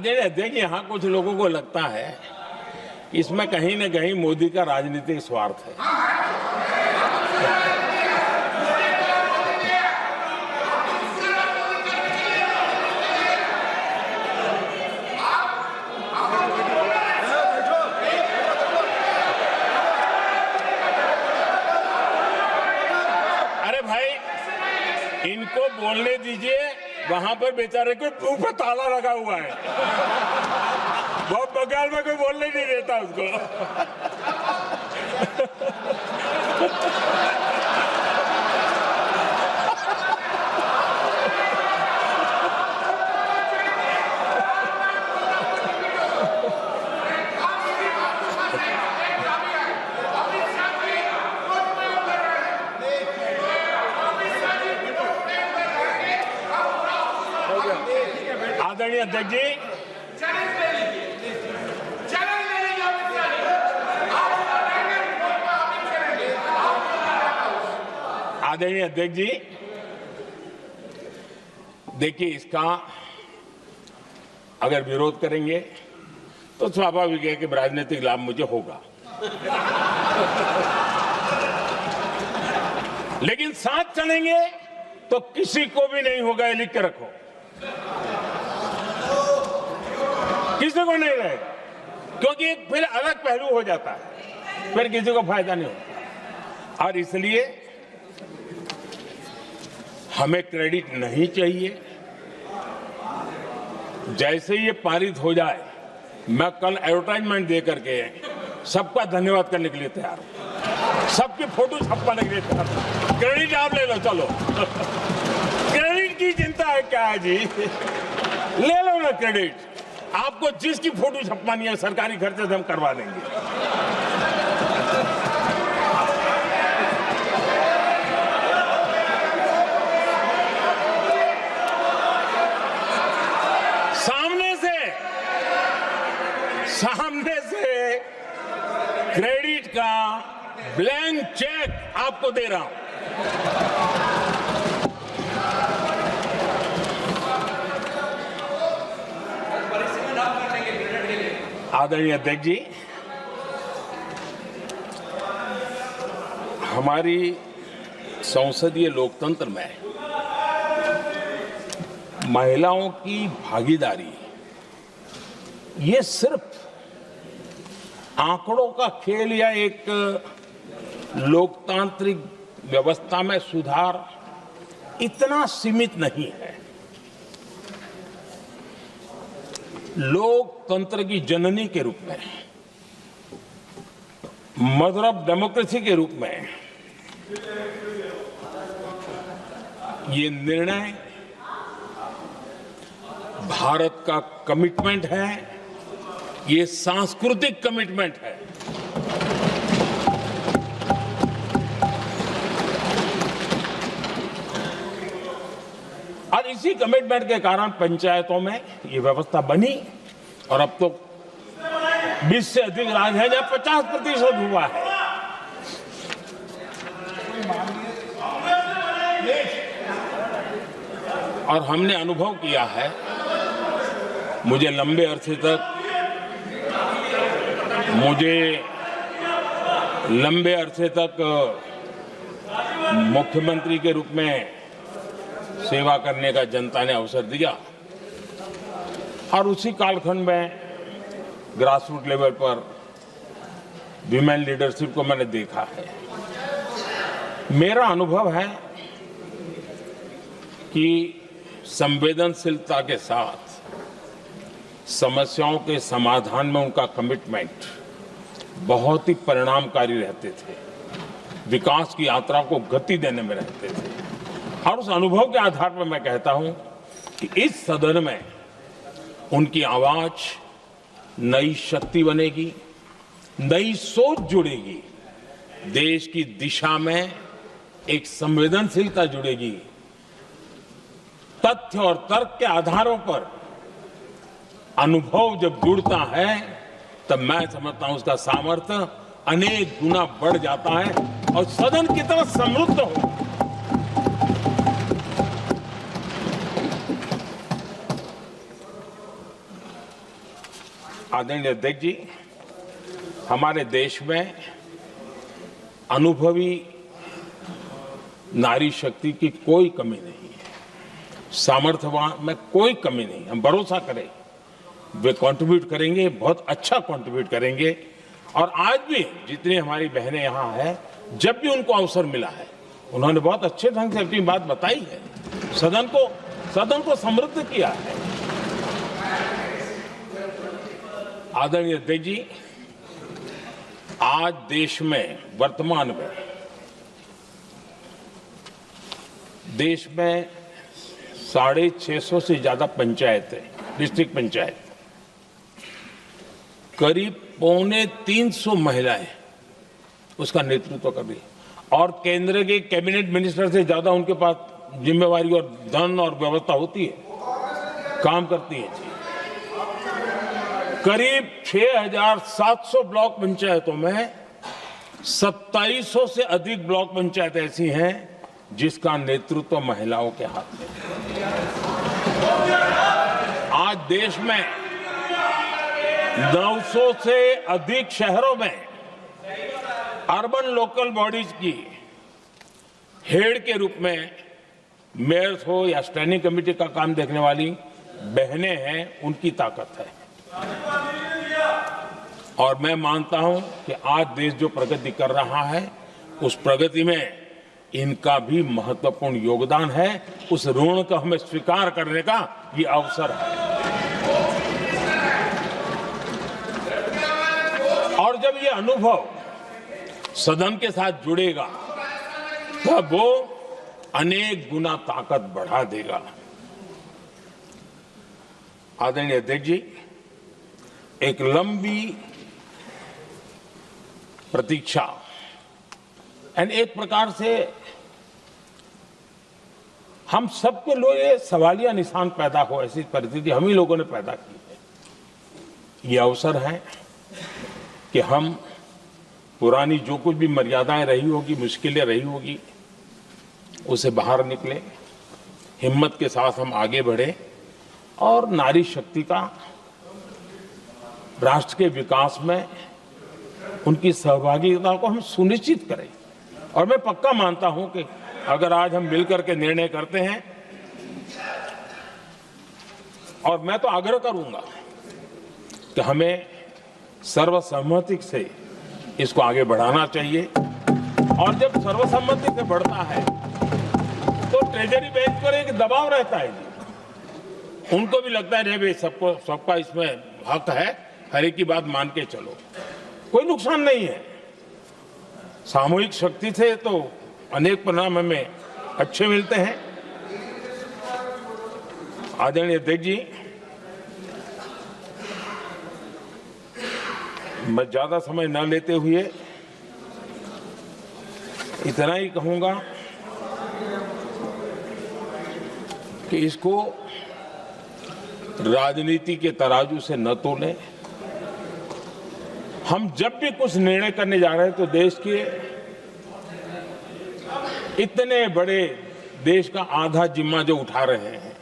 आदरणीय अध्यक्ष, यहाँ कुछ लोगों को लगता है कि इसमें कहीं न कहीं मोदी का राजनीतिक स्वार्थ है। अरे भाई, इनको बोलने दीजिए। वहां पर बेचारे को मुंह पे ताला लगा हुआ है, बहुत बगल में कोई बोलने नहीं देता उसको। आदरणीय अध्यक्ष जी, आदरणीय अध्यक्ष जी, देखिए, इसका अगर विरोध करेंगे तो स्वाभाविक है कि राजनीतिक लाभ मुझे होगा, लेकिन साथ चलेंगे तो किसी को भी नहीं होगा, ये लिख के रखो। किसी को नहीं रहेगा, क्योंकि एक फिर अलग पहलू हो जाता है, फिर किसी को फायदा नहीं होता। और इसलिए हमें क्रेडिट नहीं चाहिए। जैसे ये पारित हो जाए, मैं कल एडवर्टाइजमेंट दे करके सबका धन्यवाद करने के लिए तैयार हूं, सबकी फोटो छपवाने के लिए तैयार हूं। क्रेडिट आप ले लो, चलो। क्रेडिट की चिंता है क्या है जी, ले लो ना क्रेडिट। आपको जिसकी फोटो छपवानी है सरकारी खर्चे से हम करवा देंगे। सामने से क्रेडिट का ब्लैंक चेक आपको दे रहा हूं। आदरणीय अध्यक्ष जी, हमारी संसदीय लोकतंत्र में महिलाओं की भागीदारी ये सिर्फ आंकड़ों का खेल या एक लोकतांत्रिक व्यवस्था में सुधार इतना सीमित नहीं है। लोकतंत्र की जननी के रूप में, मदर ऑफ डेमोक्रेसी के रूप में ये निर्णय भारत का कमिटमेंट है, ये सांस्कृतिक कमिटमेंट है। और इसी कमिटमेंट के कारण पंचायतों में ये व्यवस्था बनी और अब तो 20 से अधिक राज्य है जहां 50% हुआ है। और हमने अनुभव किया है, मुझे लंबे अरसे तक मुख्यमंत्री के रूप में सेवा करने का जनता ने अवसर दिया और उसी कालखंड में ग्रासरूट लेवल पर विमेन लीडरशिप को मैंने देखा है। मेरा अनुभव है कि संवेदनशीलता के साथ समस्याओं के समाधान में उनका कमिटमेंट बहुत ही परिणामकारी रहते थे, विकास की यात्रा को गति देने में रहते थे। और उस अनुभव के आधार पर मैं कहता हूं कि इस सदन में उनकी आवाज नई शक्ति बनेगी, नई सोच जुड़ेगी, देश की दिशा में एक संवेदनशीलता जुड़ेगी। तथ्य और तर्क के आधारों पर अनुभव जब जुड़ता है तब मैं समझता हूं उसका सामर्थ्य अनेक गुना बढ़ जाता है और सदन कितना समृद्ध हो। आदरणीय अध्यक्ष जी, हमारे देश में अनुभवी नारी शक्ति की कोई कमी नहीं है, सामर्थ्यवान में कोई कमी नहीं। हम भरोसा करें वे कंट्रीब्यूट करेंगे, बहुत अच्छा कंट्रीब्यूट करेंगे। और आज भी जितनी हमारी बहनें यहाँ हैं, जब भी उनको अवसर मिला है उन्होंने बहुत अच्छे ढंग से अपनी बात बताई है, सदन को समृद्ध किया है। आदरणीय अध्यक्ष जी, आज देश में वर्तमान में देश में 650 से ज्यादा पंचायतें, डिस्ट्रिक्ट पंचायत, करीब 250 महिलाएं उसका नेतृत्व कर रही, और केंद्र के कैबिनेट मिनिस्टर से ज्यादा उनके पास जिम्मेवारी और धन और व्यवस्था होती है, काम करती है। करीब 6,700 ब्लॉक पंचायतों में 2700 से अधिक ब्लॉक पंचायत ऐसी हैं जिसका नेतृत्व महिलाओं के हाथ में है। आज देश में 900 से अधिक शहरों में अर्बन लोकल बॉडीज की हेड के रूप में मेयर्स हो या स्टैंडिंग कमेटी का काम देखने वाली बहनें हैं, उनकी ताकत है। और मैं मानता हूं कि आज देश जो प्रगति कर रहा है उस प्रगति में इनका भी महत्वपूर्ण योगदान है। उस ऋण को हमें स्वीकार करने का ये अवसर है। और जब ये अनुभव सदन के साथ जुड़ेगा तब वो अनेक गुना ताकत बढ़ा देगा। आदरणीय अध्यक्ष जी, एक लंबी प्रतीक्षा एंड एक प्रकार से हम सबके लिए ये सवालिया निशान पैदा हो, ऐसी परिस्थिति हम ही लोगों ने पैदा की है। ये अवसर है कि हम पुरानी जो कुछ भी मर्यादाएं रही होगी, मुश्किलें रही होगी, उसे बाहर निकले, हिम्मत के साथ हम आगे बढ़े और नारी शक्ति का राष्ट्र के विकास में उनकी सहभागिता को हम सुनिश्चित करें। और मैं पक्का मानता हूं कि अगर आज हम मिलकर के निर्णय करते हैं, और मैं तो आग्रह करूंगा कि हमें सर्वसम्मति से इसको आगे बढ़ाना चाहिए। और जब सर्वसम्मति से बढ़ता है तो ट्रेजरी बेंच पर एक दबाव रहता है जी, उनको भी लगता है नहीं भाई सबका इसमें हक है, हर एक की बात मान के चलो, कोई नुकसान नहीं है। सामूहिक शक्ति से तो अनेक परिणाम हमें अच्छे मिलते हैं। आदरणीय अध्यक्ष जी, मैं ज्यादा समय न लेते हुए इतना ही कहूंगा कि इसको राजनीति के तराजू से न तोलें। हम जब भी कुछ निर्णय करने जा रहे हैं तो देश के इतने बड़े देश का आधा जिम्मा जो उठा रहे हैं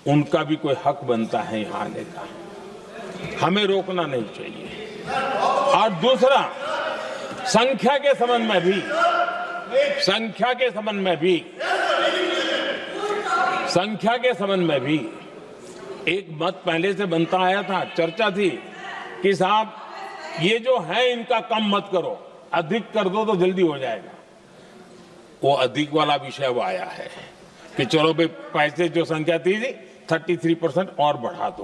उनका भी कोई हक बनता है यहां आने का, हमें रोकना नहीं चाहिए। और दूसरा, संख्या के संबंध में भी एक मत पहले से बनता आया था, चर्चा थी कि साहब ये जो है इनका कम मत करो, अधिक कर दो तो जल्दी हो जाएगा। वो अधिक वाला विषय वो आया है कि चलो भाई पैसे जो संख्या थी 33% और बढ़ा दो,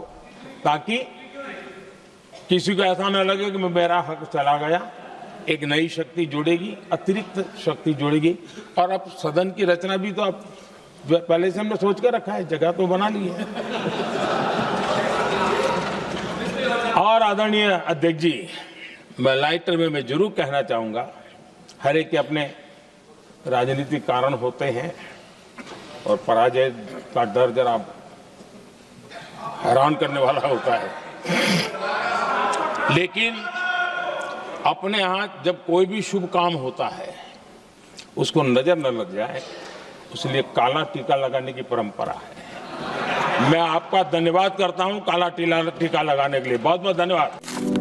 ताकि किसी को ऐसा न लगे कि मेरा हक चला गया। एक नई शक्ति जुड़ेगी, अतिरिक्त शक्ति जुड़ेगी। और अब सदन की रचना भी तो अब पहले से हमने सोच के रखा है, जगह तो बना ली है। और आदरणीय अध्यक्ष जी, मैं लाइटर में मैं जरूर कहना चाहूंगा, हर एक के अपने राजनीतिक कारण होते हैं और पराजय का डर जरा हैरान करने वाला होता है, लेकिन अपने यहाँ जब कोई भी शुभ काम होता है उसको नजर न लग जाए, इसलिए काला टीका लगाने की परंपरा है। मैं आपका धन्यवाद करता हूं काला टीका लगाने के लिए। बहुत बहुत धन्यवाद।